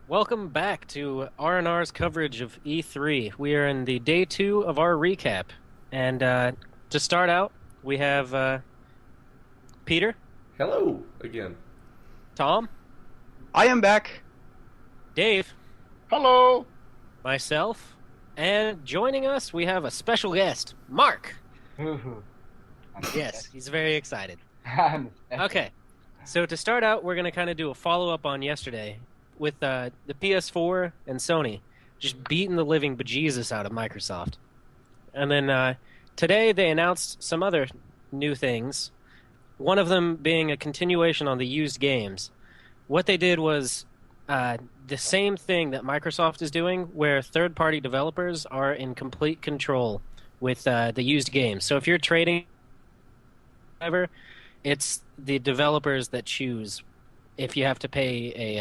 Welcome back to RnR's coverage of E3. We are in the day 2 of our recap. And to start out, we have Peter, Hello again. Tom, I am back. Dave, Hello. myself, and joining us, we have a special guest, Mark. Yes, he's very excited. Okay, so to start out, we're going to kind of do a follow-up on yesterday with the PS4 and Sony just beating the living bejesus out of Microsoft. And then today they announced some other new things, one of them being a continuation on the used games. What they did was the same thing that Microsoft is doing, where third-party developers are in complete control with the used games. So if you're trading, it's the developers that choose if you have to pay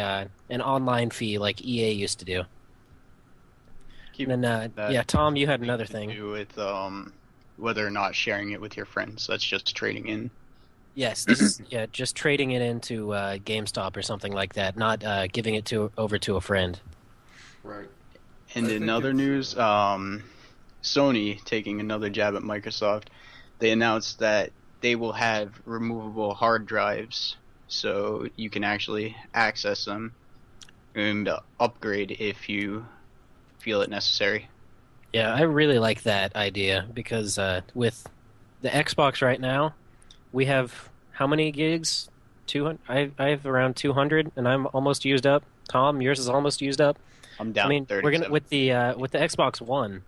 an online fee like EA used to do. And then, Tom, you had another thing. To do with whether or not sharing it with your friends. That's just trading in. Yes, this is just trading it into GameStop or something like that, not giving it over to a friend. Right. And in other news, Sony taking another jab at Microsoft. They announced that they will have removable hard drives, so you can actually access them and upgrade if you feel it necessary. Yeah, I really like that idea because with the Xbox right now, we have how many gigs? 200. I have around 200, and I'm almost used up. Tom, yours is almost used up. I'm down. I mean, 37. we're gonna with the Xbox One,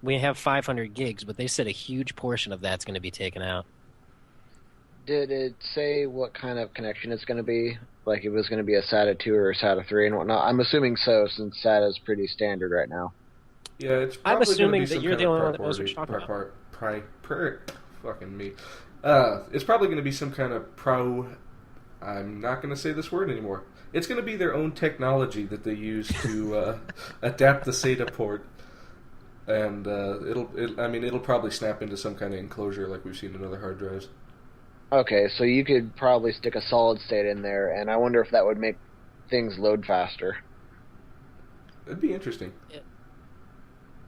we have 500 gigs, but they said a huge portion of that's going to be taken out. Did it say what kind of connection it's going to be? Like, if it was going to be a SATA 2 or a SATA 3 and whatnot? I'm assuming so, since SATA is pretty standard right now. Yeah, it's I'm probably assuming gonna be that some you're kind the of only one that knows what you're talking fucking me. It's probably going to be some kind of I'm not going to say this word anymore. It's going to be their own technology that they use to adapt the SATA port, and it'll probably snap into some kind of enclosure like we've seen in other hard drives. Okay, so you could probably stick a solid state in there, and I wonder if that would make things load faster. It'd be interesting.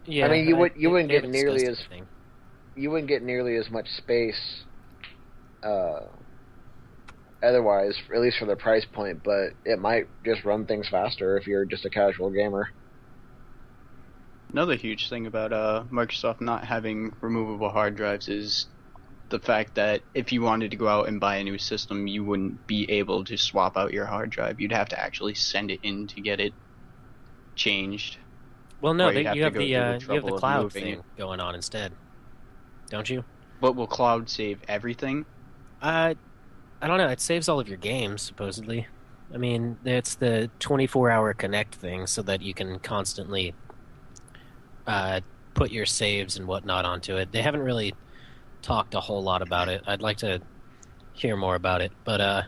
Yeah, I mean, you wouldn't they get haven't nearly discussed as anything. you wouldn't get nearly as much space otherwise, at least for the price point, but it might just run things faster if you're just a casual gamer. Another huge thing about Microsoft not having removable hard drives is the fact that if you wanted to go out and buy a new system, you wouldn't be able to swap out your hard drive. You'd have to actually send it in to get it changed. Well, no, Or you'd you have to go through you have the trouble of cloud moving thing it. going on instead, don't you? But will cloud save everything? I don't know. It saves all of your games, supposedly. I mean, it's the 24-hour connect thing so that you can constantly put your saves and whatnot onto it. They haven't really talked a whole lot about it. I'd like to hear more about it. But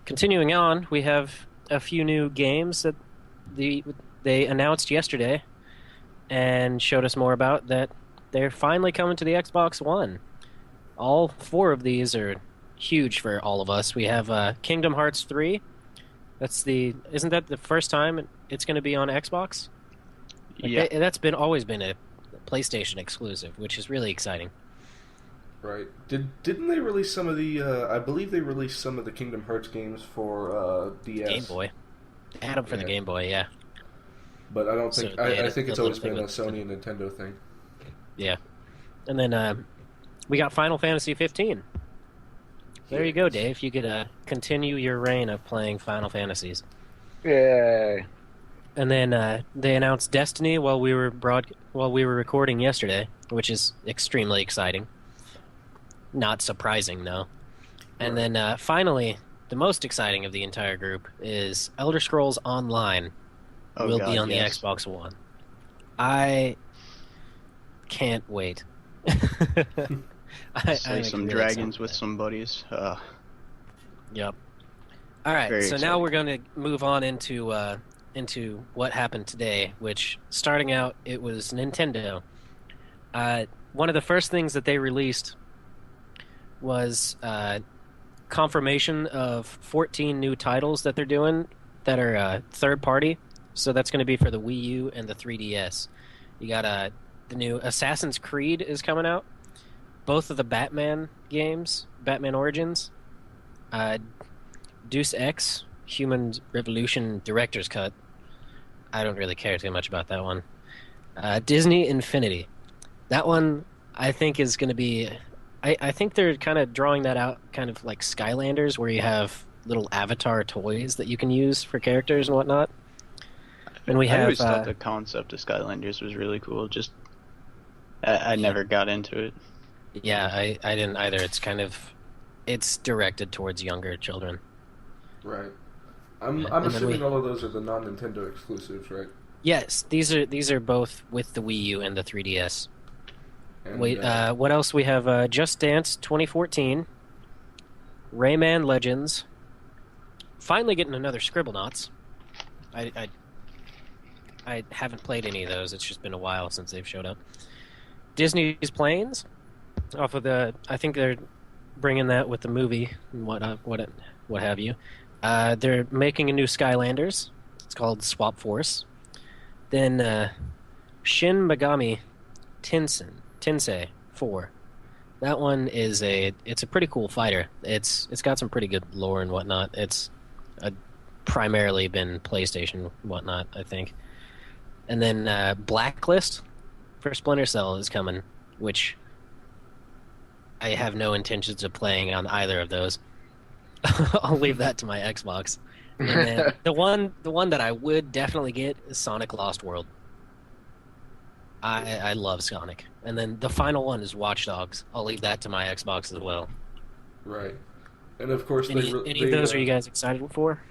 continuing on, we have a few new games that they announced yesterday and showed us more about that they're finally coming to the Xbox One. All 4 of these are huge for all of us. We have Kingdom Hearts 3. Isn't that the first time it's going to be on Xbox? Yeah. That's always been a PlayStation exclusive, which is really exciting. Right. Didn't they release some of the? I believe they released some of the Kingdom Hearts games for DS. Game Boy. They had them for the Game Boy, yeah. But I don't So think they had I think a it's little always thing been a with- Sony and Nintendo thing. Yeah. And then we got Final Fantasy 15. There you go, Dave. You could continue your reign of playing Final Fantasies. Yay. And then they announced Destiny while we were recording yesterday, which is extremely exciting. Not surprising, though. And then finally, the most exciting of the entire group is Elder Scrolls Online will be on the Xbox One. I can't wait. Slay some really dragons excited with some buddies. Yep. All right, Very so exciting. now we're going to move on into what happened today, which, starting out, it was Nintendo. One of the first things that they released was confirmation of 14 new titles that they're doing that are third-party So that's going to be for the Wii U and the 3DS. You got the new Assassin's Creed is coming out. Both of the Batman games, Batman Origins, Deus Ex, Human Revolution Director's Cut. I don't really care too much about that one. Disney Infinity. That one, I think, is going to be... I think they're kind of drawing that out kind of like Skylanders, where you have little avatar toys that you can use for characters and whatnot. And I always thought the concept of Skylanders was really cool. Just I never got into it. Yeah, I didn't either. It's directed towards younger children. Right. I'm assuming all of those are the non-Nintendo exclusives, right? Yes, these are both with the Wii U and the 3DS. And, what else we have? Just Dance 2014, Rayman Legends. Finally getting another Scribblenauts. I haven't played any of those. It's just been a while since they've showed up. Disney's Planes, off of I think they're bringing that with the movie and what have you. They're making a new Skylanders. It's called Swap Force. Then Shin Megami Tensei 4. That one is it's a pretty cool fighter. It's got some pretty good lore and whatnot. It's primarily been PlayStation and whatnot, I think. And then Blacklist for Splinter Cell is coming, which I have no intentions of playing on either of those. I'll leave that to my Xbox. And then the one that I would definitely get is Sonic Lost World. I love Sonic. And then the final one is Watch Dogs. I'll leave that to my Xbox as well. Right. And of course, any of those are you guys excited for?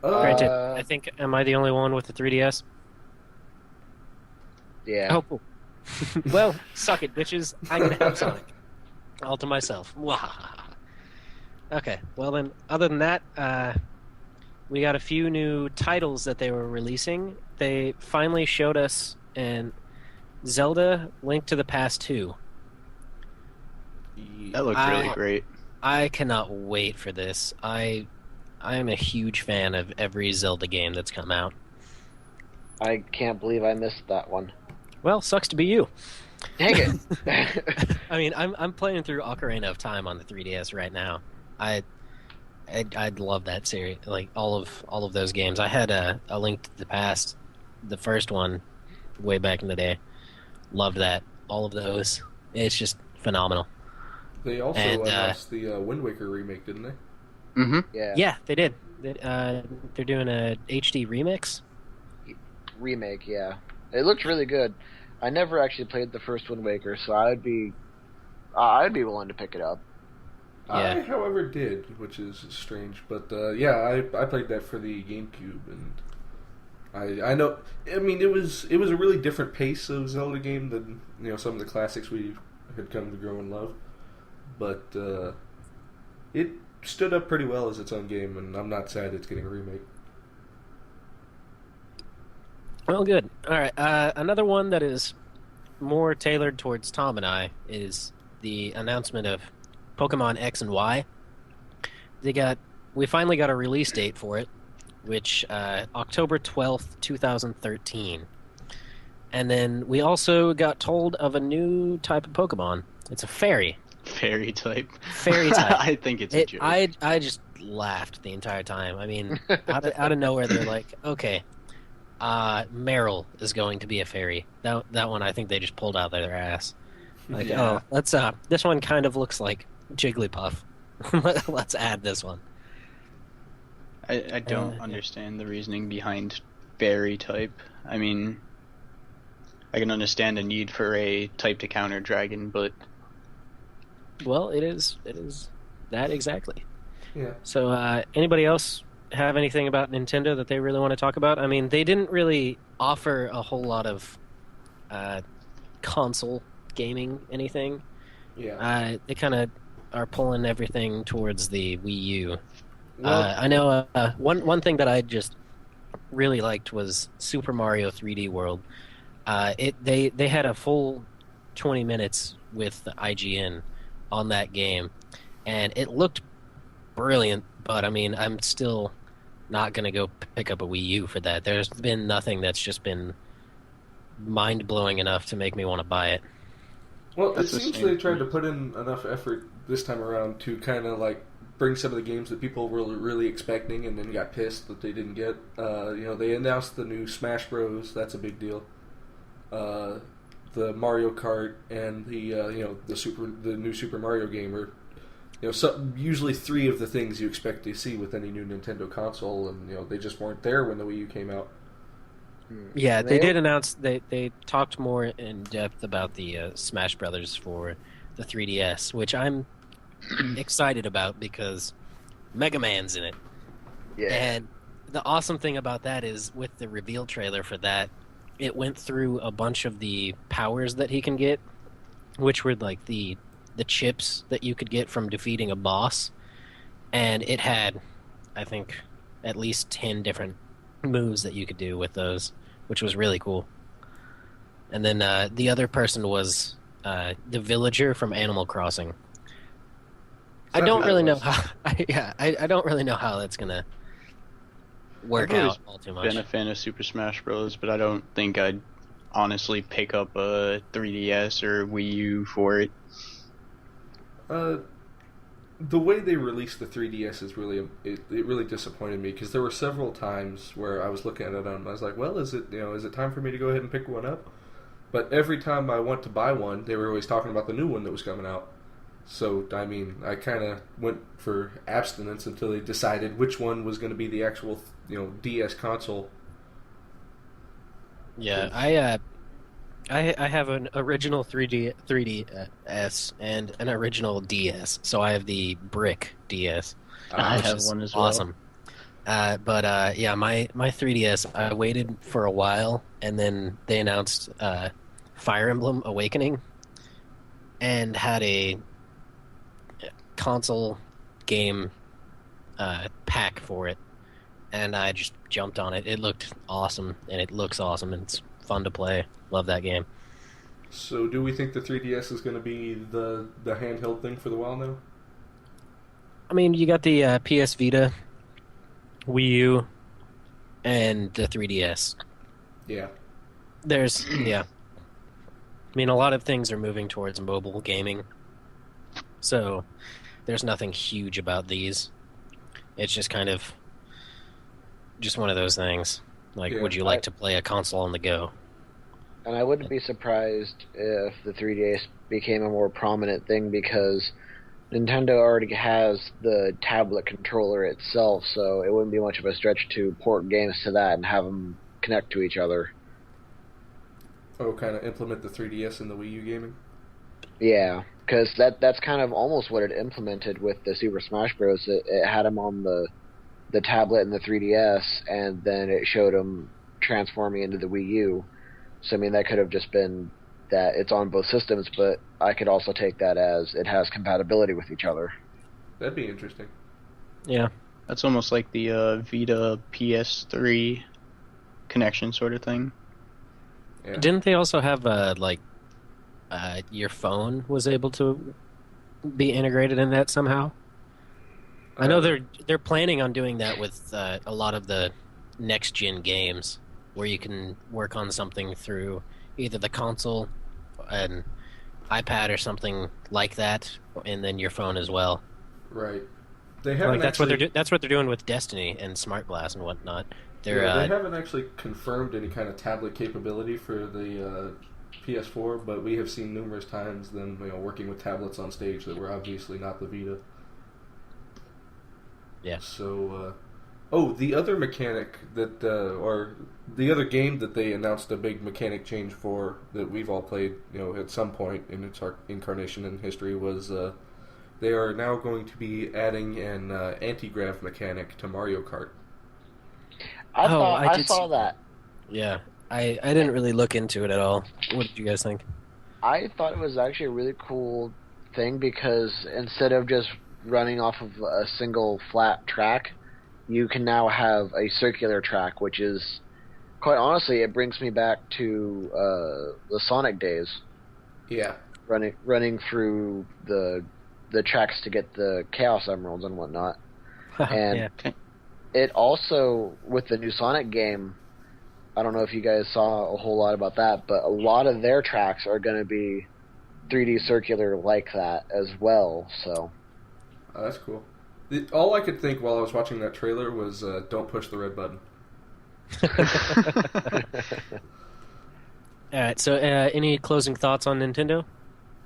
Granted, I think, am I the only one with the 3DS? Yeah. Oh, cool. Well, suck it, bitches. I'm going to have Sonic. All to myself. Okay, well then, other than that, we got a few new titles that they were releasing. They finally showed us an Zelda Link to the Past 2. That looked really great. I cannot wait for this. I am a huge fan of every Zelda game that's come out. I can't believe I missed that one. Well, sucks to be you. Dang it! I mean, I'm playing through Ocarina of Time on the 3DS right now. I'd love that series, like all of those games. I had a Link to the Past, the first one, way back in the day. Loved that. All of those. It's just phenomenal. They also announced the Wind Waker remake, didn't they? Mm-hmm. Yeah, they did. They're doing a HD remix. Remake, yeah. It looked really good. I never actually played the first Wind Waker, so I'd be willing to pick it up. Yeah. I, however, did, which is strange. But yeah, I played that for the GameCube, and I know. I mean, it was a really different pace of Zelda game than some of the classics we had come to grow and love. But it stood up pretty well as its own game, and I'm not sad it's getting a remake. Well, good. All right. Another one that is more tailored towards Tom and I is the announcement of Pokemon X and Y. We finally got a release date for it, which October 12th, 2013. And then we also got told of a new type of Pokemon. It's a fairy. Fairy type. Fairy type. I think it's a joke. I just laughed the entire time. I mean, out of nowhere, they're like, okay, Meryl is going to be a fairy. That one, I think they just pulled out of their ass. Like, Yeah. let's this one kind of looks like Jigglypuff. Let's add this one. I don't understand the reasoning behind fairy type. I mean, I can understand a need for a type to counter dragon, but Well, it is that exactly. Yeah. So, anybody else have anything about Nintendo that they really want to talk about? I mean, they didn't really offer a whole lot of console gaming anything. Yeah. They kind of are pulling everything towards the Wii U. Well, I know one thing that I just really liked was Super Mario 3D World. They had a full 20 minutes with the IGN on that game, and it looked brilliant. But I mean, I'm still not going to go pick up a Wii U for that. There's been nothing that's just been mind-blowing enough to make me want to buy it. Well, it seems they tried to put in enough effort this time around to kind of like bring some of the games that people were really expecting and then got pissed that they didn't get. They announced the new Smash Bros. That's a big deal. The Mario Kart and the new Super Mario game are usually three of the things you expect to see with any new Nintendo console, and they just weren't there when the Wii U came out. Yeah, they did announce they talked more in depth about the Smash Brothers for the 3DS, which I'm excited about because Mega Man's in it. Yeah. And the awesome thing about that is with the reveal trailer for that, it went through a bunch of the powers that he can get, which were like the chips that you could get from defeating a boss, and it had, I think, at least 10 different moves that you could do with those, which was really cool. And then the other person was the villager from Animal Crossing. I don't really know how. I don't really know how that's gonna work out all too much. I've been a fan of Super Smash Bros., but I don't think I'd honestly pick up a 3DS or Wii U for it. The way they released the 3DS is it really disappointed me because there were several times where I was looking at it and I was like, well, is it time for me to go ahead and pick one up? But every time I went to buy one, they were always talking about the new one that was coming out. So, I mean, I kind of went for abstinence until they decided which one was going to be the actual, DS console. Yeah, I have an original 3DS and an original DS, so I have the brick DS. I have one as well. Awesome. But my 3DS, I waited for a while, and then they announced Fire Emblem Awakening, and had a console game pack for it, and I just jumped on it. It looked awesome, and it looks awesome, and it's fun to play. Love that game. So do we think the 3DS is going to be the handheld thing for the while now? I mean, you got the PS Vita, Wii U, and the 3DS. Yeah. I mean, a lot of things are moving towards mobile gaming, so there's nothing huge about these. It's just kind of just one of those things. Like, would you like to play a console on the go? And I wouldn't be surprised if the 3DS became a more prominent thing because Nintendo already has the tablet controller itself, so it wouldn't be much of a stretch to port games to that and have them connect to each other. Oh, kind of implement the 3DS in the Wii U gaming? Yeah, because that's kind of almost what it implemented with the Super Smash Bros. It had them on the tablet and the 3DS, and then it showed them transforming into the Wii U. So, I mean, that could have just been that it's on both systems, but I could also take that as it has compatibility with each other. That'd be interesting. Yeah. That's almost like the Vita PS3 connection sort of thing. Yeah. Didn't they also have, your phone was able to be integrated in that somehow? I know they're planning on doing that with a lot of the next-gen games, where you can work on something through either the console, an iPad, or something like that, and then your phone as well. Right. They haven't that's what they're doing with Destiny and Smart Glass and whatnot. They haven't actually confirmed any kind of tablet capability for the PS4, but we have seen numerous times them working with tablets on stage that were obviously not the Vita. Yeah. So, the other mechanic that, or the other game that they announced a big mechanic change for that we've all played, at some point in its incarnation in history was they are now going to be adding an anti-grav mechanic to Mario Kart. I saw that. Yeah, I didn't really look into it at all. What did you guys think? I thought it was actually a really cool thing because instead of just running off of a single flat track, you can now have a circular track, which is, quite honestly, it brings me back to the Sonic days. Yeah. Running through the tracks to get the Chaos Emeralds and whatnot. And Can it also, with the new Sonic game, I don't know if you guys saw a whole lot about that, but a lot of their tracks are going to be 3D circular like that as well. So that's cool. All I could think while I was watching that trailer was, don't push the red button. All right, so any closing thoughts on Nintendo?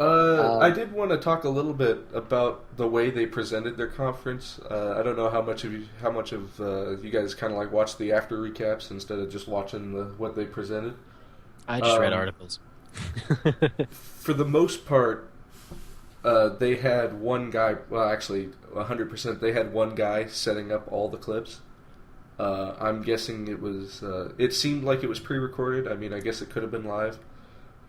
I did want to talk a little bit about the way they presented their conference. I don't know how much of you guys kind of like watched the after recaps instead of just watching what they presented. I just read articles. For the most part, they had one guy. Well, actually, 100%. They had one guy setting up all the clips. I'm guessing it was. It seemed like it was pre-recorded. I mean, I guess it could have been live.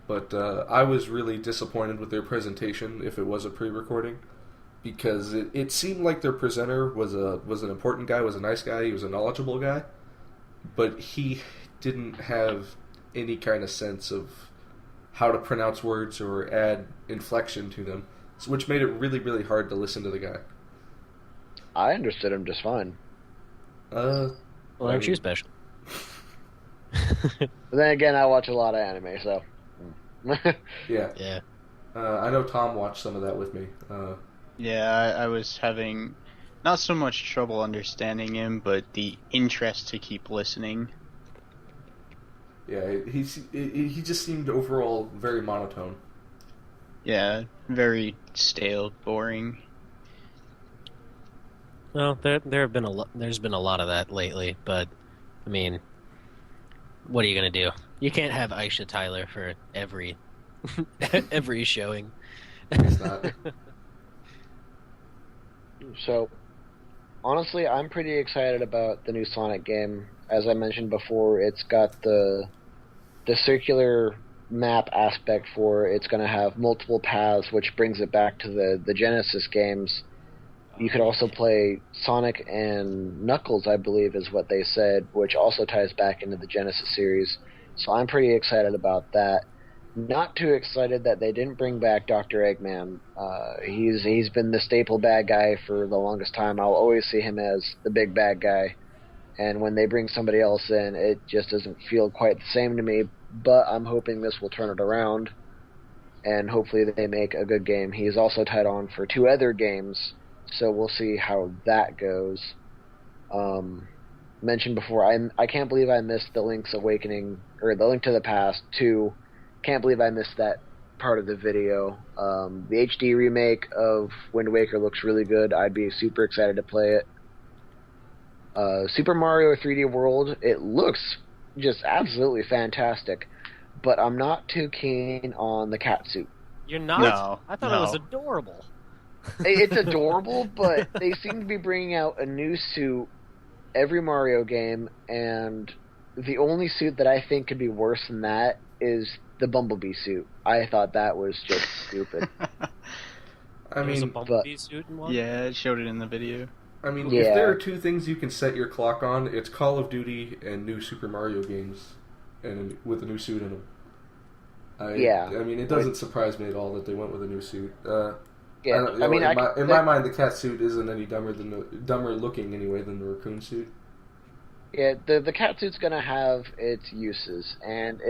But I was really disappointed with their presentation if it was a pre-recording, because it seemed like their presenter was an important guy, was a nice guy, he was a knowledgeable guy, but he didn't have any kind of sense of how to pronounce words or add inflection to them, which made it really, really hard to listen to the guy. I understood him just fine. Well, aren't you special? But then again, I watch a lot of anime, so... Yeah. I know Tom watched some of that with me. Yeah, I was having not so much trouble understanding him, but the interest to keep listening. Yeah, he just seemed overall very monotone. Yeah, very stale, boring. Well, there's been a lot of that lately, but I mean, what are you gonna do? You can't have Aisha Tyler for every showing. It's not. So, honestly, I'm pretty excited about the new Sonic game. As I mentioned before, it's got the circular map aspect for it. It's going to have multiple paths, which brings it back to the Genesis games. You could also play Sonic and Knuckles, I believe is what they said, which also ties back into the Genesis series. So I'm pretty excited about that. Not too excited that they didn't bring back Dr. Eggman. He's been the staple bad guy for the longest time. I'll always see him as the big bad guy. And when they bring somebody else in, it just doesn't feel quite the same to me. But I'm hoping this will turn it around. And hopefully they make a good game. He's also tied on for 2 other games. So we'll see how that goes. Mentioned before, I can't believe I missed the Link's Awakening, or the Link to the Past 2. Can't believe I missed that part of the video. The HD remake of Wind Waker looks really good. I'd be super excited to play it. Super Mario 3D World, it looks just absolutely fantastic, but I'm not too keen on the cat suit. You're not? No, I thought it was adorable. It's adorable, but they seem to be bringing out a new suit every Mario game, and the only suit that I think could be worse than that is the Bumblebee suit. I thought that was just stupid. There was a Bumblebee suit in one? Yeah, it showed it in the video. I mean, Yeah. if there are 2 things you can set your clock on, it's Call of Duty and new Super Mario games, and with a new suit in them. I mean, it doesn't surprise me at all that they went with a new suit. Yeah, In my mind, the cat suit isn't any dumber looking anyway than the raccoon suit. Yeah, the cat suit's gonna have its uses, and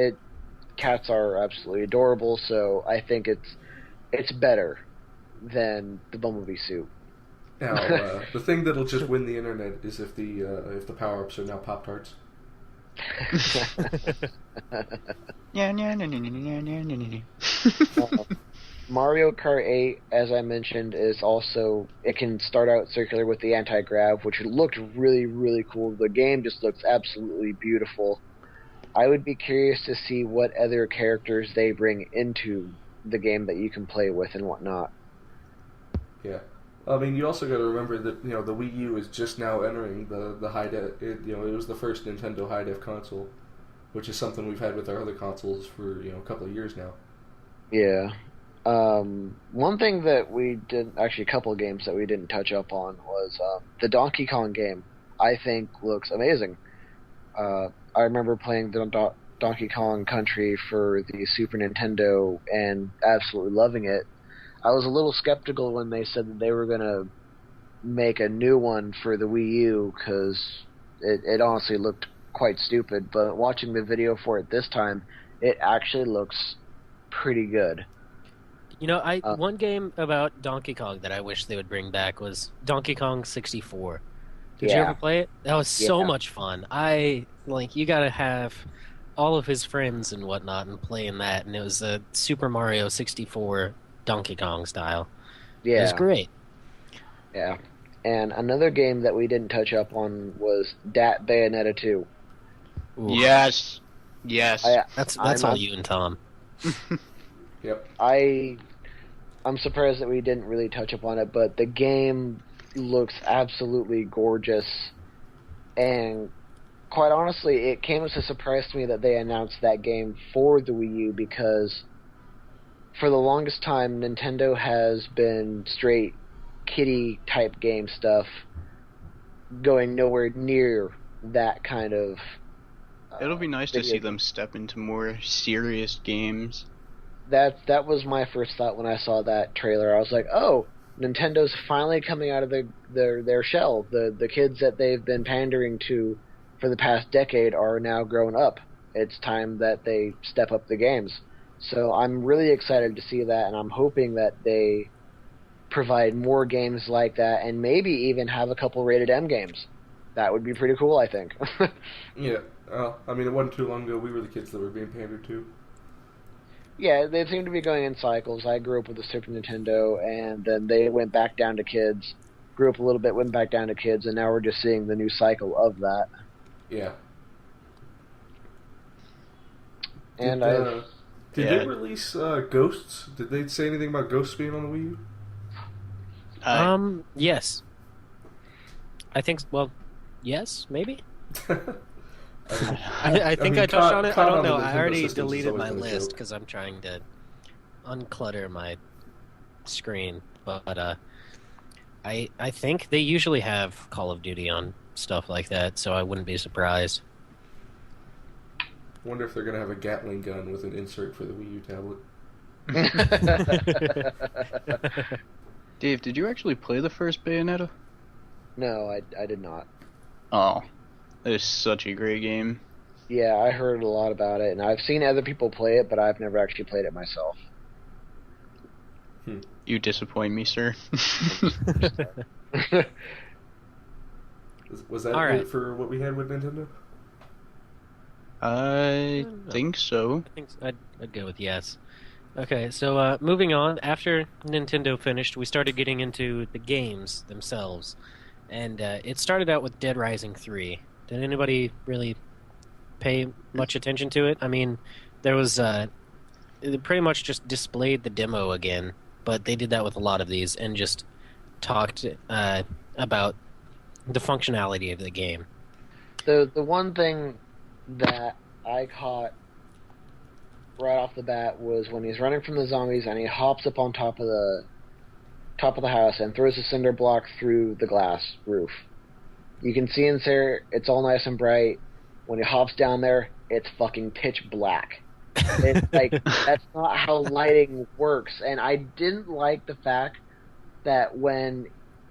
cats are absolutely adorable. So I think it's better than the Bumblebee suit. Now, the thing that'll just win the internet is if the power-ups are now Pop-Tarts. Mario Kart 8, as I mentioned, is also, it can start out circular with the anti-grav, which looked really, really cool. The game just looks absolutely beautiful. I would be curious to see what other characters they bring into the game that you can play with and whatnot. Yeah. I mean, you also got to remember that, the Wii U is just now entering the high def. It was the first Nintendo high def console, which is something we've had with our other consoles for a couple of years now. Yeah. One thing that we did, actually a couple of games that we didn't touch up on was the Donkey Kong game. I think looks amazing. I remember playing the Donkey Kong Country for the Super Nintendo and absolutely loving it. I was a little skeptical when they said that they were going to make a new one for the Wii U because it honestly looked quite stupid. But watching the video for it this time, it actually looks pretty good. You know, one game about Donkey Kong that I wish they would bring back was Donkey Kong 64. Did you ever play it? That was so much fun. You gotta have all of his friends and whatnot and playing that, and it was a Super Mario 64 Donkey Kong style. Yeah. It was great. Yeah. And another game that we didn't touch up on was Dat Bayonetta 2. Ooh. Yes. That's all you and Tom. Yep. I'm surprised that we didn't really touch up on it, but the game looks absolutely gorgeous. And quite honestly, it came as a surprise to me that they announced that game for the Wii U, because for the longest time, Nintendo has been straight kiddie type game stuff, going nowhere near that kind of It'll be nice to see them step into more serious games. That was my first thought when I saw that trailer. I was like, oh, Nintendo's finally coming out of their shell. The kids that they've been pandering to for the past decade are now grown up. It's time that they step up the games. So I'm really excited to see that, and I'm hoping that they provide more games like that, and maybe even have a couple rated M games. That would be pretty cool, I think. Yeah. I mean, it wasn't too long ago we were the kids that were being pandered to. Yeah, they seem to be going in cycles. I grew up with the Super Nintendo, and then they went back down to kids. Grew up a little bit, went back down to kids, and now we're just seeing the new cycle of that. Yeah. And Did they release Ghosts? Did they say anything about Ghosts being on the Wii U? Yes. I think, yes, maybe? I think I touched on it. I don't know. I already deleted my list because I'm trying to unclutter my screen. But I think they usually have Call of Duty on stuff like that, so I wouldn't be surprised. Wonder if they're going to have a Gatling gun with an insert for the Wii U tablet. Dave, did you actually play the first Bayonetta? No, I did not. Oh, it is such a great game. Yeah, I heard a lot about it, and I've seen other people play it, but I've never actually played it myself. You disappoint me, sir. Was that it for what we had with Nintendo? I think so. I'd go with yes. Okay, so moving on. After Nintendo finished, we started getting into the games themselves. And it started out with Dead Rising 3. Did anybody really pay much attention to it? I mean, there was... it pretty much just displayed the demo again, but they did that with a lot of these and just talked about the functionality of the game. The one thing that I caught right off the bat was when he's running from the zombies and he hops up on top of the house and throws a cinder block through the glass roof. You can see in there, it's all nice and bright. When he hops down there, it's fucking pitch black. It's like, that's not how lighting works. And I didn't like the fact that when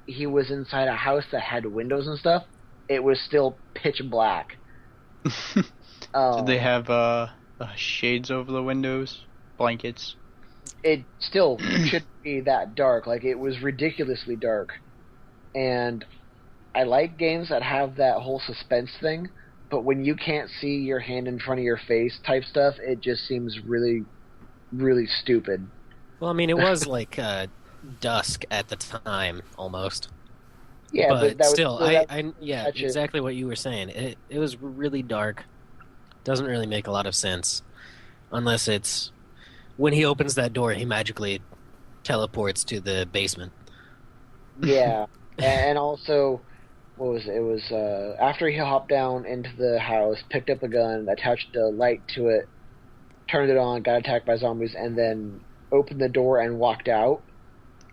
he was inside a house that had windows and stuff, it was still pitch black. Did they have shades over the windows? Blankets? It still shouldn't be that dark. Like, it was ridiculously dark. And I like games that have that whole suspense thing, but when you can't see your hand in front of your face type stuff, it just seems really, really stupid. Well, I mean, it was like dusk at the time, almost. Yeah, but that still, was, exactly what you were saying. It was really dark. Doesn't really make a lot of sense, unless it's when he opens that door, he magically teleports to the basement. Yeah, and also, what was it? It was after he hopped down into the house, picked up a gun, attached a light to it, turned it on, got attacked by zombies, and then opened the door and walked out.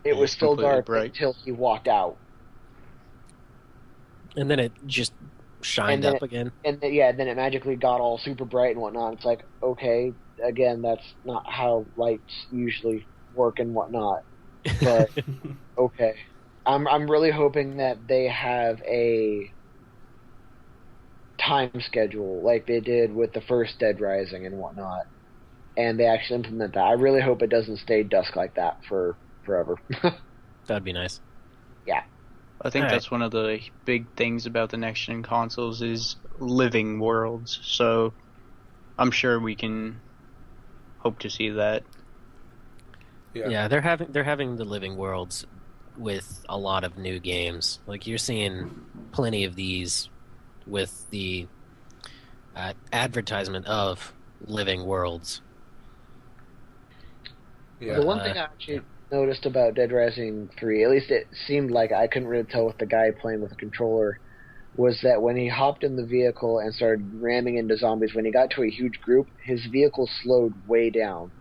It was still dark until he walked out. And then it just shined up again. And then it magically got all super bright and whatnot. It's like, okay, again, that's not how lights usually work and whatnot. But, okay. I'm really hoping that they have a time schedule like they did with the first Dead Rising and whatnot, and they actually implement that. I really hope it doesn't stay dusk like that for forever. That'd be nice. Yeah. I think that's one of the big things about the next-gen consoles is living worlds, so I'm sure we can hope to see that. Yeah, they're having the living worlds with a lot of new games. Like, you're seeing plenty of these with the advertisement of living worlds. Yeah. The one thing I actually noticed about Dead Rising 3, at least it seemed like I couldn't really tell with the guy playing with the controller, was that when he hopped in the vehicle and started ramming into zombies, when he got to a huge group, his vehicle slowed way down.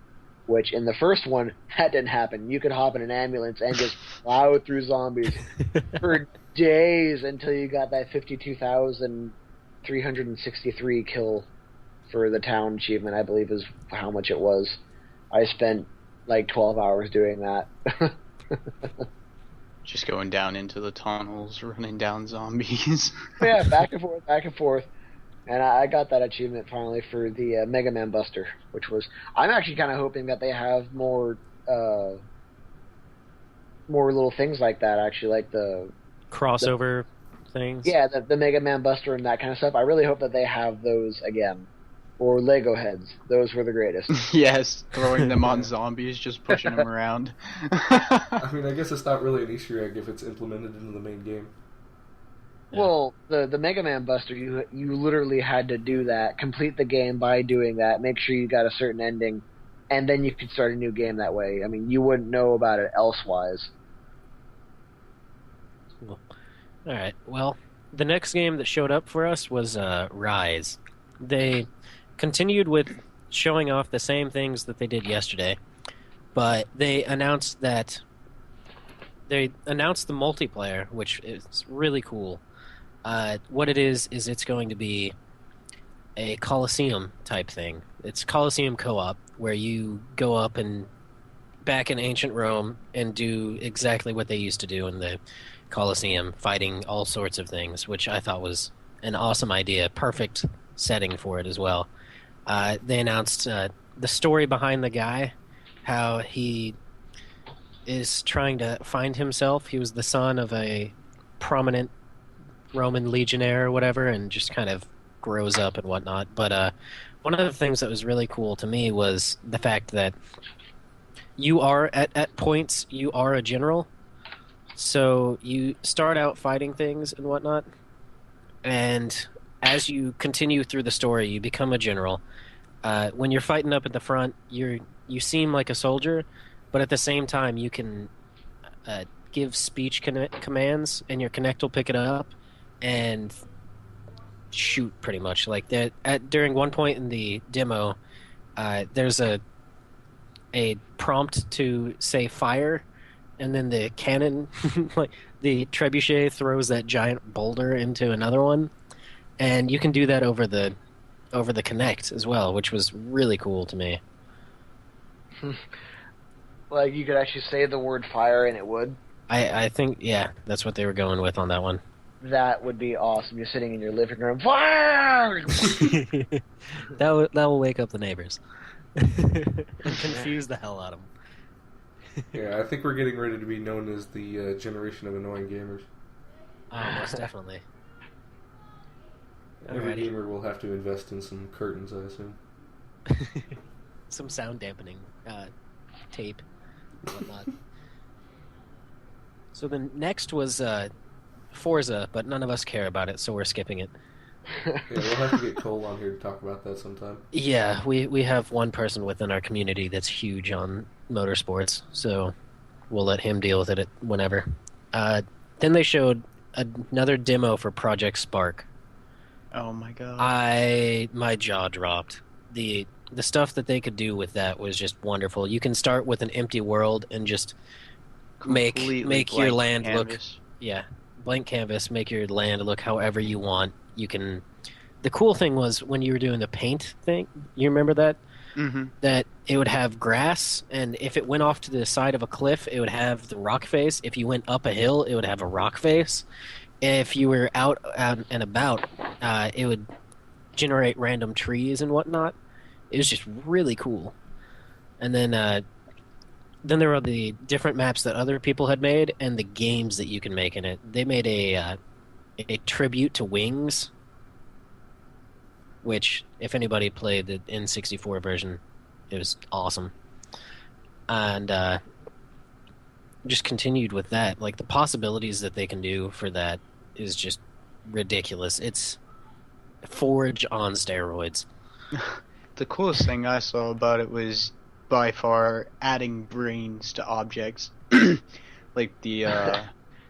Which, in the first one, that didn't happen. You could hop in an ambulance and just plow through zombies for days until you got that 52,363 kill for the town achievement, I believe is how much it was. I spent like 12 hours doing that. Just going down into the tunnels, running down zombies. Yeah, back and forth, back and forth. And I got that achievement finally for the Mega Man Buster, which was... I'm actually kind of hoping that they have more little things like that, actually, like the... crossover things? Yeah, the Mega Man Buster and that kind of stuff. I really hope that they have those again. Or Lego heads. Those were the greatest. Yes, throwing them on zombies, just pushing them around. I mean, I guess it's not really an Easter egg if it's implemented into the main game. Yeah. Well, the Mega Man Buster, you literally had to do that, complete the game by doing that, make sure you got a certain ending, and then you could start a new game that way. I mean, you wouldn't know about it elsewise. Cool. All right. Well, the next game that showed up for us was Rise. They continued with showing off the same things that they did yesterday, but they announced the multiplayer, which is really cool. What it is it's going to be a Coliseum type thing. It's Coliseum co-op, where you go up and back in ancient Rome and do exactly what they used to do in the Coliseum, fighting all sorts of things, which I thought was an awesome idea. Perfect setting for it as well. They announced the story behind the guy, how he is trying to find himself. He was the son of a prominent Roman legionnaire or whatever, and just kind of grows up and whatnot. But one of the things that was really cool to me was the fact that you are, at points, you are a general. So you start out fighting things and whatnot, and as you continue through the story, you become a general. When you're fighting up at the front, you seem like a soldier, but at the same time, you can give speech commands, and your Kinect will pick it up and shoot, pretty much. Like during one point in the demo, there's a prompt to say fire, and then the cannon, like the trebuchet, throws that giant boulder into another one, and you can do that over the Kinect as well, which was really cool to me. Like, you could actually say the word fire and it would? I think, yeah, that's what they were going with on that one. That would be awesome. You're sitting in your living room, fire! That will wake up the neighbors. And confuse the hell out of them. Yeah, I think we're getting ready to be known as the generation of annoying gamers. Oh, most definitely. Every gamer will have to invest in some curtains, I assume. Some sound dampening tape and whatnot. So the next was Forza, but none of us care about it, so we're skipping it. Yeah, we'll have to get Cole on here to talk about that sometime. Yeah, we have one person within our community that's huge on motorsports, so we'll let him deal with it whenever. Then they showed another demo for Project Spark. Oh my god. My jaw dropped. The stuff that they could do with that was just wonderful. You can start with an empty world and just make your land canvas. Blank canvas, make your land look however you want. You can. The cool thing was when you were doing the paint thing. You remember that? that it would have grass, and if it went off to the side of a cliff, it would have the rock face. If you went up a hill, it would have a rock face. If you were out and about, it would generate random trees and whatnot. It was just really cool. And then there were the different maps that other people had made and the games that you can make in it. They made a tribute to Wings, which, if anybody played the N64 version, it was awesome. And just continued with that. Like, the possibilities that they can do for that is just ridiculous. It's Forge on steroids. The coolest thing I saw about it was by far adding brains to objects. Like the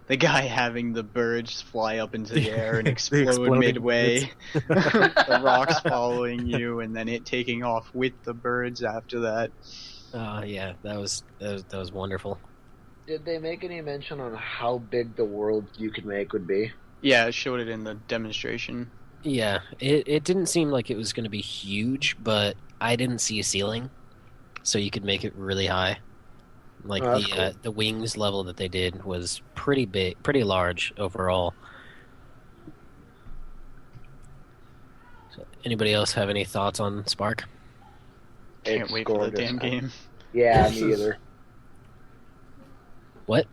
guy having the birds fly up into the air and explode midway, the rocks following you, and then it taking off with the birds after that. Yeah, that was wonderful. Did they make any mention on how big the world you could make would be? Yeah, it showed it in the demonstration. Yeah, it didn't seem like it was going to be huge, but I didn't see a ceiling, so you could make it really high. Like cool. The Wings level that they did was pretty big, pretty large overall. So, anybody else have any thoughts on Spark? Can't wait for the damn game. Yeah, me either. What?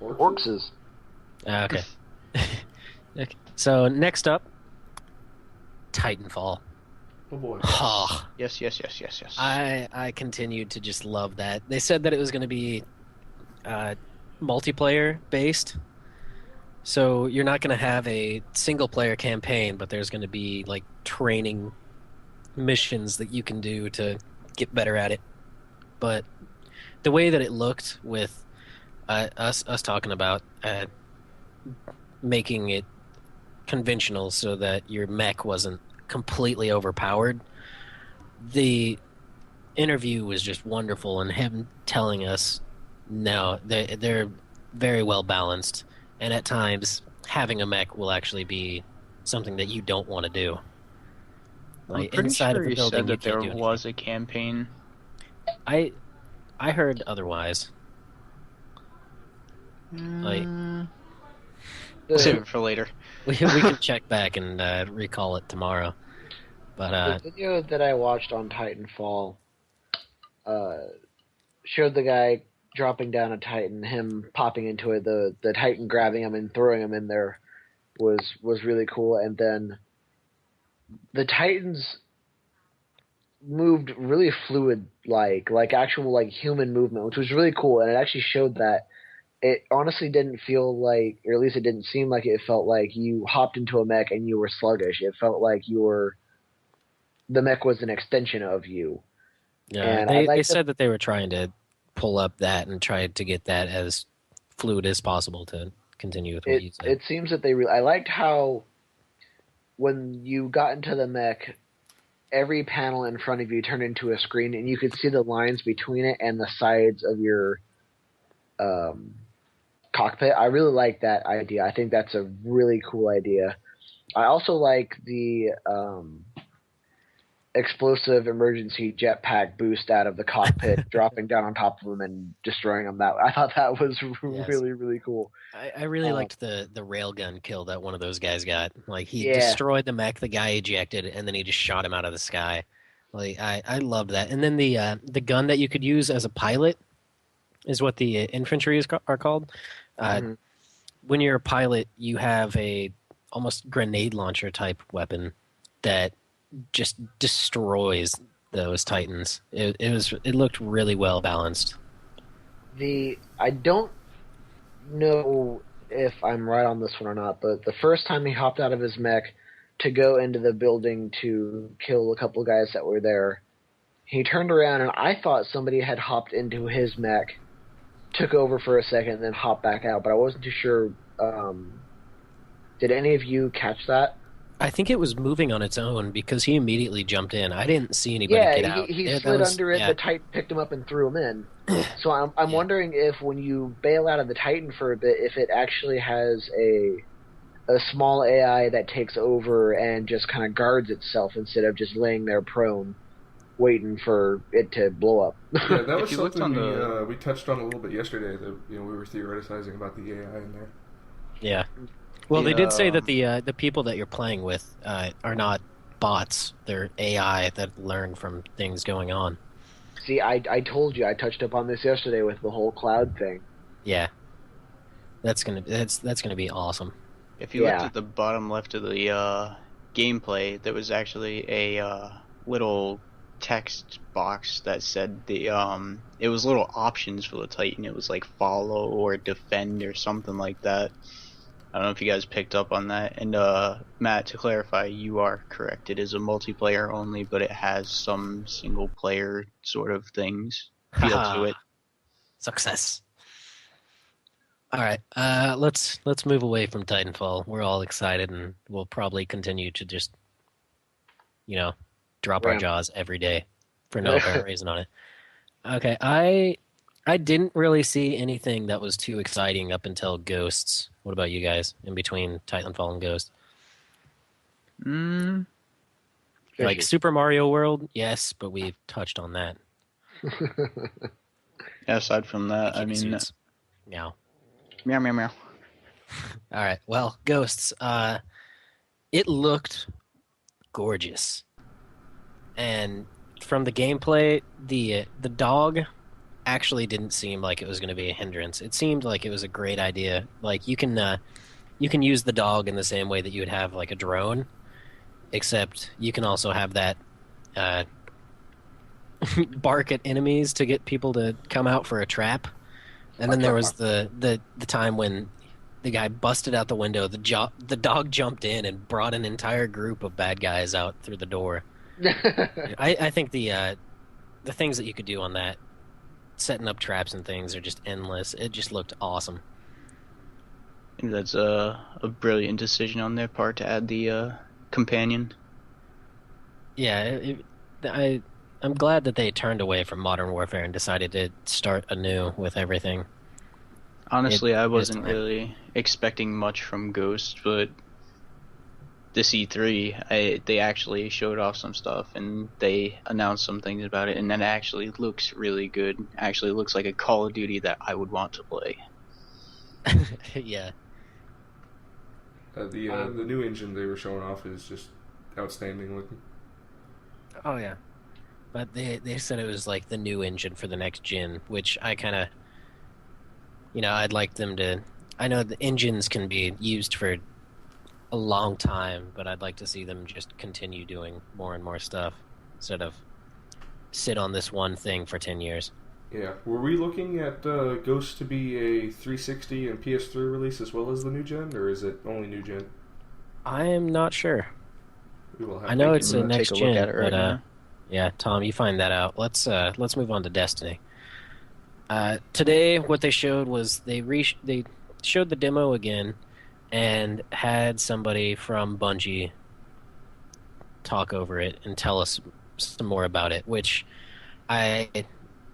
Orcs. Okay. Okay. So next up, Titanfall. Oh boy. Oh, Yes. I continued to just love that. They said that it was going to be multiplayer based. So you're not going to have a single player campaign, but there's going to be like training missions that you can do to get better at it. But the way that it looked with us talking about making it conventional so that your mech wasn't completely overpowered, the interview was just wonderful, and him telling us no, they're very well balanced, and at times having a mech will actually be something that you don't want to do. Like, I'm pretty sure you said that there was a campaign. I heard otherwise. Like, save it for later. We can check back and recall it tomorrow. But the video that I watched on Titanfall showed the guy dropping down a Titan, him popping into it, the Titan grabbing him and throwing him in there was really cool. And then the Titans moved really fluid, like actual like human movement, which was really cool. And it actually showed that it honestly didn't feel like, or at least it didn't seem like it felt like you hopped into a mech and you were sluggish. It felt like the mech was an extension of you. Yeah, and they said that they were trying to pull up that and try to get that as fluid as possible to continue with what you said. It seems that I liked how when you got into the mech, every panel in front of you turned into a screen, and you could see the lines between it and the sides of your cockpit. I really like that idea. I think that's a really cool idea. I also like the explosive emergency jetpack boost out of the cockpit, dropping down on top of them and destroying them. I thought that was really, really cool. I really liked the railgun kill that one of those guys got. Like, he destroyed the mech, the guy ejected, and then he just shot him out of the sky. Like, I loved that. And then the gun that you could use as a pilot is what the infantry are called. When you're a pilot, you have a almost grenade launcher type weapon that just destroys those Titans. It looked really well balanced. I don't know if I'm right on this one or not, but the first time he hopped out of his mech to go into the building to kill a couple of guys that were there, he turned around and I thought somebody had hopped into his mech, took over for a second, and then hopped back out, but I wasn't too sure. Did any of you catch that? I think it was moving on its own because he immediately jumped in. I didn't see anybody get out. He slid under it. Yeah. The Titan picked him up and threw him in. So I'm wondering if when you bail out of the Titan for a bit, if it actually has a small AI that takes over and just kind of guards itself instead of just laying there prone. waiting for it to blow up. Yeah, that was you looked something we touched on a little bit yesterday. That we were theorizing about the AI in there. Yeah. Well, they did say that the people that you're playing with are not bots. They're AI that learn from things going on. See, I told you, I touched up on this yesterday with the whole cloud thing. Yeah. That's gonna be awesome. If you looked at the bottom left of the gameplay, there was actually a little text box that said it was little options for the Titan. It was like follow or defend or something like that. I don't know if you guys picked up on that. And Matt, to clarify, you are correct. It is a multiplayer only, but it has some single player sort of things feel to it. Success. All right, let's move away from Titanfall. We're all excited, and we'll probably continue to just, drop our jaws every day for no apparent reason on it. Okay, I didn't really see anything that was too exciting up until Ghosts. What about you guys? In between Titanfall and Ghost, like Super Mario World, yes, but we've touched on that. Aside from that, I mean, meow. Meow, meow, meow. All right. Well, Ghosts. It looked gorgeous, and from the gameplay, the dog actually didn't seem like it was going to be a hindrance. It seemed like it was a great idea. Like you can use the dog in the same way that you would have like a drone, except you can also have that bark at enemies to get people to come out for a trap. And then there was the time when the guy busted out the window. The dog jumped in and brought an entire group of bad guys out through the door. I think the things that you could do on that, setting up traps and things, are just endless. It just looked awesome. I think that's a brilliant decision on their part to add the companion. Yeah, I'm glad that they turned away from Modern Warfare and decided to start anew with everything. Honestly, I wasn't really expecting much from Ghost, but this E3, they actually showed off some stuff, and they announced some things about it, and it actually looks really good. Actually looks like a Call of Duty that I would want to play. Yeah. The new engine they were showing off is just outstanding looking. Oh, yeah. But they said it was like the new engine for the next gen, which I kind of, I'd like them to. I know the engines can be used for a long time, but I'd like to see them just continue doing more and more stuff instead of sit on this one thing for 10 years. Yeah. Were we looking at Ghost to be a 360 and PS3 release as well as the new gen, or is it only new gen? I am not sure. I know it's a next gen, but yeah, Tom, you find that out. Let's move on to Destiny. Today, what they showed was they showed the demo again and had somebody from Bungie talk over it and tell us some more about it, which it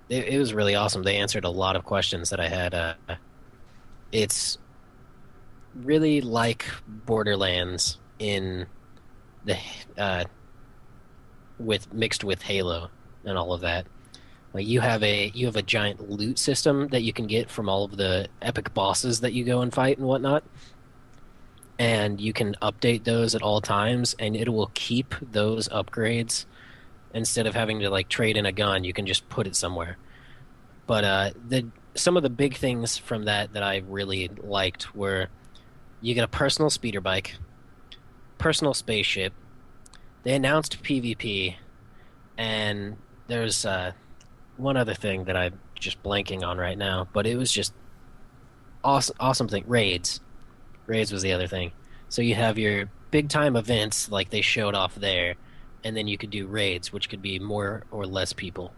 was really awesome. They answered a lot of questions that I had. It's really like Borderlands in the mixed with Halo and all of that. Like you have a giant loot system that you can get from all of the epic bosses that you go and fight and whatnot, and you can update those at all times, and it will keep those upgrades. Instead of having to like trade in a gun, you can just put it somewhere. But some of the big things from that I really liked were you get a personal speeder bike, personal spaceship. They announced PvP, and there's one other thing that I'm just blanking on right now, but it was just awesome thing. Raids was the other thing. So you have your big time events like they showed off there, and then you could do raids, which could be more or less people.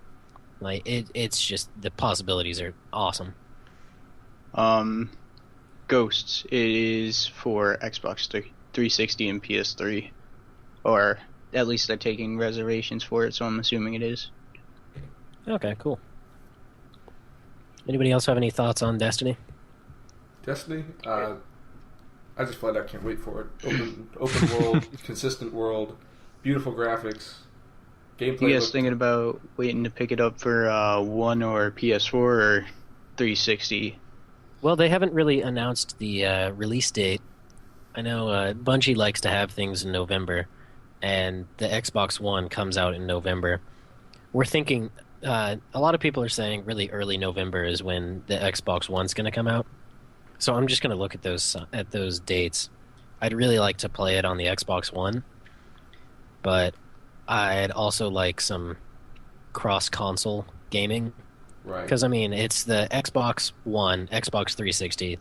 Like it's just the possibilities are awesome. Ghosts is for Xbox 360 and PS3, or at least they're taking reservations for it, so I'm assuming it is. Okay, cool. Anybody else have any thoughts on Destiny? Destiny? I just flat out can't wait for it. Open world, consistent world, beautiful graphics. Gameplay. You guys thinking about waiting to pick it up for One or PS4 or 360? Well, they haven't really announced the release date. I know Bungie likes to have things in November, and the Xbox One comes out in November. We're thinking, a lot of people are saying really early November is when the Xbox One's going to come out. So I'm just going to look at those dates. I'd really like to play it on the Xbox One, but I'd also like some cross-console gaming. Right. Because, I mean, it's the Xbox One, Xbox 360.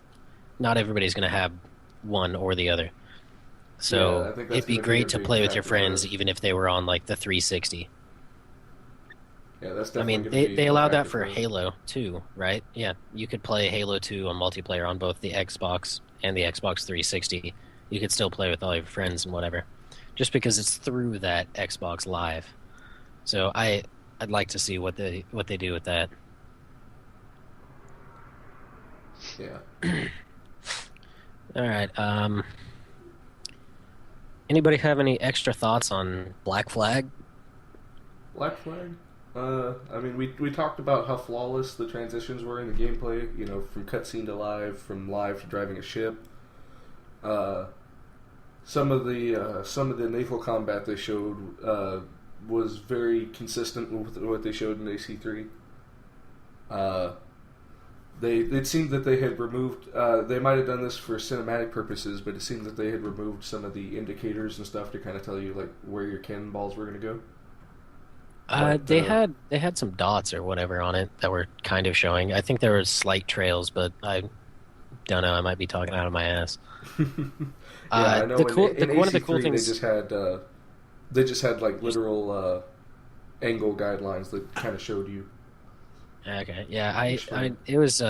Not everybody's going to have one or the other. So it'd be great to play with your friends, even if they were on, like, the 360. Yeah, that's definitely. I mean, they allowed that for Halo 2, right? Yeah, you could play Halo 2 on multiplayer on both the Xbox and the Xbox 360. You could still play with all your friends and whatever, just because it's through that Xbox Live. So I'd like to see what they do with that. Yeah. All right. Anybody have any extra thoughts on Black Flag? Black Flag? I mean, we talked about how flawless the transitions were in the gameplay. You know, from cutscene to live, from live to driving a ship. Some of the naval combat they showed was very consistent with what they showed in AC3. It seemed that they had removed. They might have done this for cinematic purposes, but it seemed that they had removed some of the indicators and stuff to kind of tell you like where your cannonballs were going to go. They had some dots or whatever on it that were kind of showing. I think there were slight trails, but I don't know. I might be talking out of my ass. Yeah, I know. One of the cool things they just had like literal angle guidelines that kind of showed you. Okay, yeah, it was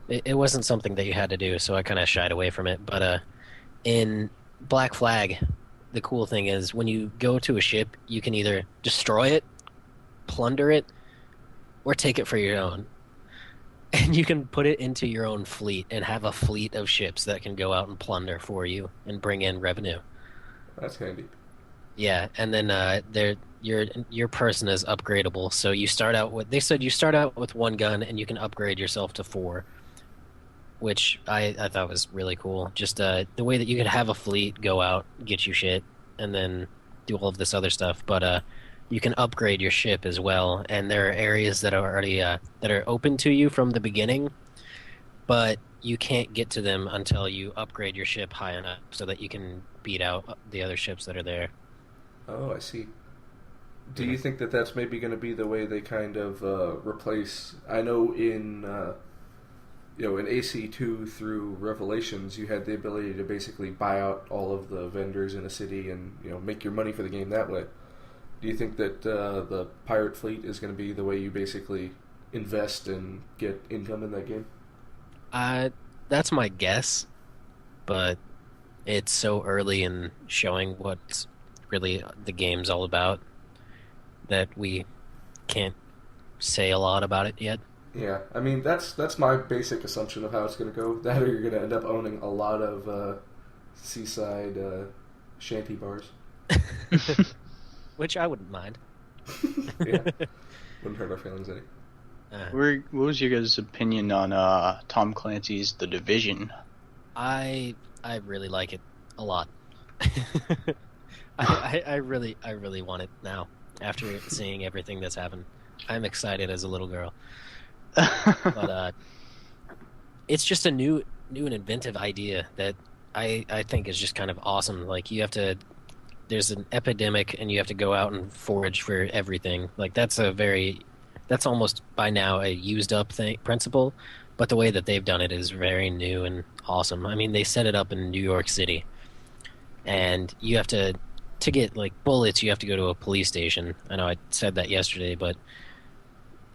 it wasn't something that you had to do, so I kind of shied away from it. But in Black Flag, the cool thing is when you go to a ship, you can either destroy it, plunder it, or take it for your own. And you can put it into your own fleet and have a fleet of ships that can go out and plunder for you and bring in revenue. That's handy. Yeah, and then your person is upgradable. So you start out with, they said you start out with 1 gun and you can upgrade yourself to 4, which I thought was really cool. Just the way that you could have a fleet go out, get you shit, and then do all of this other stuff. But you can upgrade your ship as well, and there are areas that are already that are open to you from the beginning, but you can't get to them until you upgrade your ship high enough so that you can beat out the other ships that are there. Oh, I see. Do you think that that's maybe going to be the way they kind of replace? I know in in AC2 through Revelations, you had the ability to basically buy out all of the vendors in a city and make your money for the game that way. Do you think that the pirate fleet is going to be the way you basically invest and get income in that game? That's my guess, but it's so early in showing what really the game's all about that we can't say a lot about it yet. Yeah, I mean that's my basic assumption of how it's going to go. That or you're going to end up owning a lot of seaside shanty bars. Which I wouldn't mind. Yeah, wouldn't hurt our feelings any. What was your guys' opinion on Tom Clancy's The Division? I really like it a lot. I really want it now. After seeing everything that's happened, I'm excited as a little girl. But it's just a new and inventive idea that I think is just kind of awesome. Like there's an epidemic and you have to go out and forage for everything. Like that's almost by now a used up principle, but the way that they've done it is very new and awesome. I mean, they set it up in New York City, and you have to get like bullets, you have to go to a police station. I know I said that yesterday, but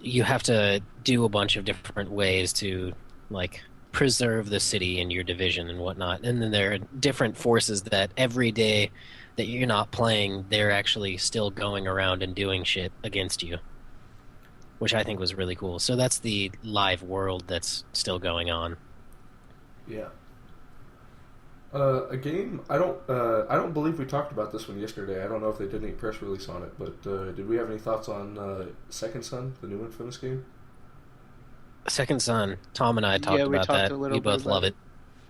you have to do a bunch of different ways to like preserve the city in your division and whatnot. And then there are different forces that every day that you're not playing, they're actually still going around and doing shit against you, which I think was really cool. So that's the live world that's still going on. Yeah. A game. I don't believe we talked about this one yesterday. I don't know if they did any press release on it, but did we have any thoughts on Second Son, the new Infamous game? Second Son. Tom and I talked about that. We both love it.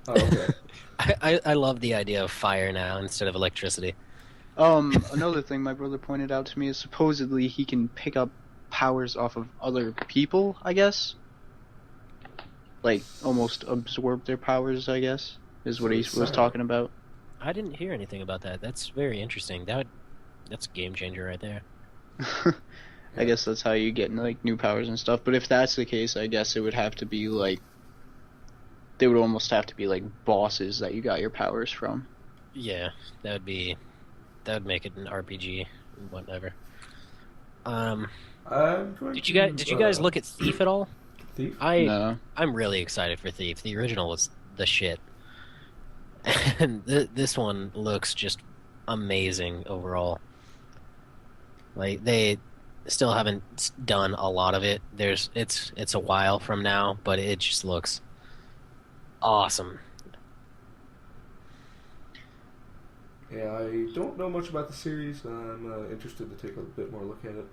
Oh, okay. I love the idea of fire now instead of electricity. Another thing my brother pointed out to me is supposedly he can pick up powers off of other people, I guess. Like, almost absorb their powers, I guess, is what he was talking about. I didn't hear anything about that. That's very interesting. That's a game changer right there. I guess that's how you get, like, new powers and stuff. But if that's the case, I guess it would have to be, like... They would almost have to be, like, bosses that you got your powers from. Yeah, that would make it an RPG, whatever. Did you guys look at Thief at all? Thief? No. I'm really excited for Thief. The original was the shit, and this one looks just amazing overall. Like, they still haven't done a lot of it. It's a while from now, but it just looks awesome. Yeah, I don't know much about the series. I'm interested to take a bit more look at it.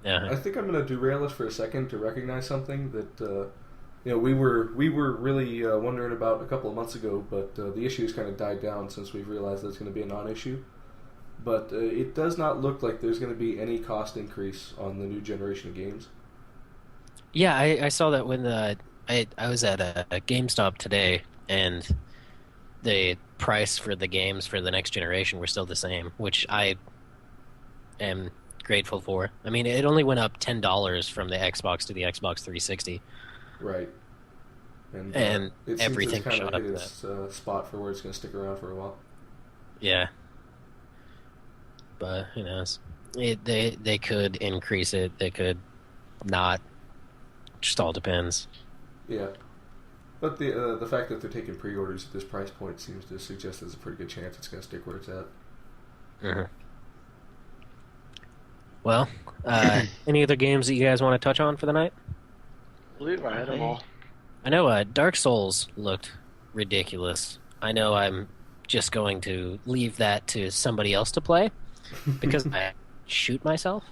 Yeah. I think I'm going to derail us for a second to recognize something that we were really wondering about a couple of months ago, but the issue has kind of died down since we've realized that it's going to be a non-issue. But it does not look like there's going to be any cost increase on the new generation of games. Yeah, I saw that when I was at a GameStop today, and the price for the games for the next generation were still the same, which I am grateful for. I mean, it only went up $10 from the Xbox to the Xbox 360. Right. And it everything seems shot up. Its spot for where it's going to stick around for a while. Yeah. But who knows? They could increase it. They could not. Just all depends. Yeah. But the fact that they're taking pre-orders at this price point seems to suggest there's a pretty good chance it's going to stick where it's at. Mm-hmm. Well, any other games that you guys want to touch on for the night? I believe I had them all. I know Dark Souls looked ridiculous. I know I'm just going to leave that to somebody else to play because I shoot myself.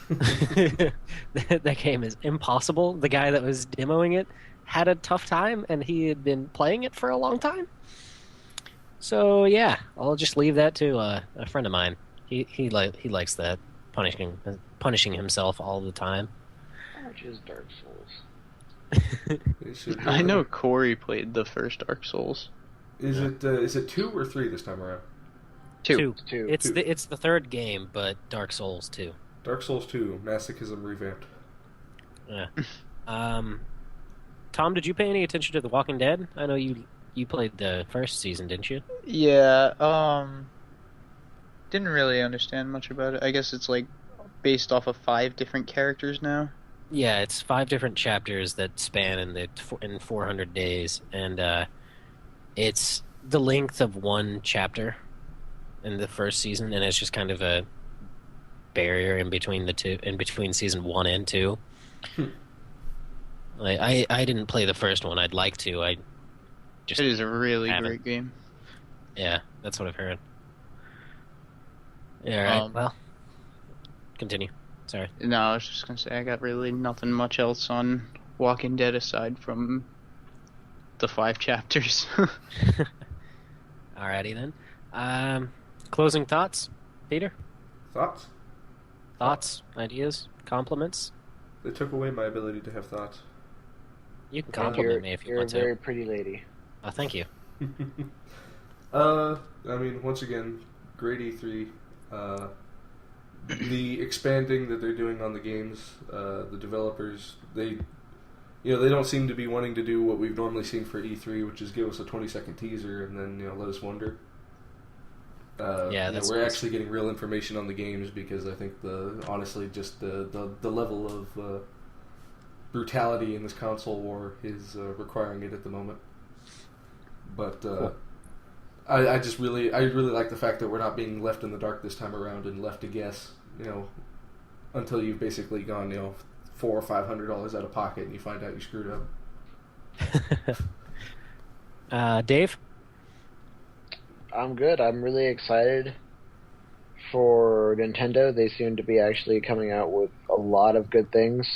That game is impossible. The guy that was demoing it had a tough time, and he had been playing it for a long time. So yeah, I'll just leave that to a friend of mine. He likes that punishing himself all the time. How much is Dark Souls? I know Corey played the first Dark Souls. Is it 2 or 3 this time around? Two. It's the third game, but Dark Souls 2. Dark Souls 2, Masochism revamped. Yeah. Tom, did you pay any attention to The Walking Dead? I know you played the first season, didn't you? Yeah, didn't really understand much about it. I guess it's like based off of 5 different characters now. Yeah, it's 5 different chapters that span in 400 days, and it's the length of one chapter in the first season, and it's just kind of a barrier in between season 1 and 2. Like, I didn't play the first one. I'd like to. It is a really great game. Yeah, that's what I've heard. Yeah, right. Well, continue. Sorry. No, I was just gonna say I got really nothing much else on Walking Dead aside from the 5 chapters. Alrighty then. Closing thoughts, Peter? Thoughts, ideas, compliments? They took away my ability to have thoughts. You can compliment me if you want to. You're a very pretty lady. Oh, thank you. I mean, once again, great E3. The expanding that they're doing on the games, the developers, they don't seem to be wanting to do what we've normally seen for E3, which is give us a 20-second teaser and then let us wonder. We're actually getting real information on the games because I think honestly just the level of brutality in this console war is requiring it at the moment. But cool. I really like the fact that we're not being left in the dark this time around and left to guess, until you've basically gone, $400 or $500 out of pocket and you find out you screwed up. Dave? I'm good. I'm really excited for Nintendo. They seem to be actually coming out with a lot of good things.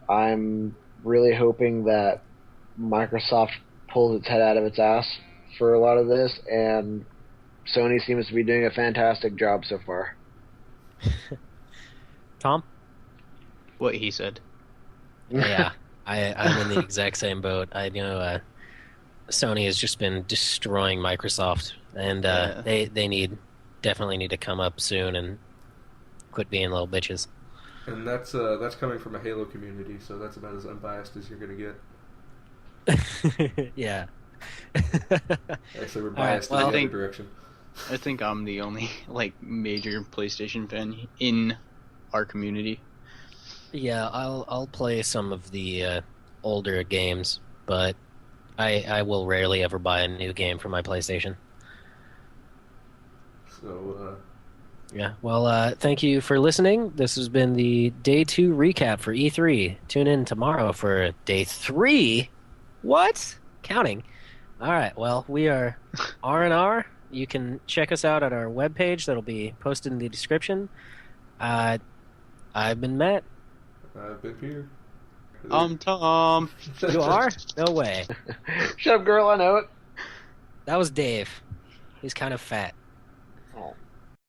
I'm really hoping that Microsoft pulls its head out of its ass for a lot of this, and Sony seems to be doing a fantastic job so far. Tom? What he said. Yeah, I'm in the exact same boat. I know Sony has just been destroying Microsoft, and they definitely need to come up soon and quit being little bitches. And that's coming from a Halo community, so that's about as unbiased as you're going to get. Yeah. Actually, we're biased in the other direction. I think I'm the only major PlayStation fan in our community. Yeah, I'll play some of the older games, but I will rarely ever buy a new game for my PlayStation. So, yeah, well, thank you for listening. This has been the Day 2 recap for E3. Tune in tomorrow for Day 3. What? Counting. All right, well, we are RnR. You can check us out at our webpage. That'll be posted in the description. I've been Matt. I've been Peter. I'm Tom. You are? No way. Shut up, girl, I know it. That was Dave. He's kind of fat. Oh.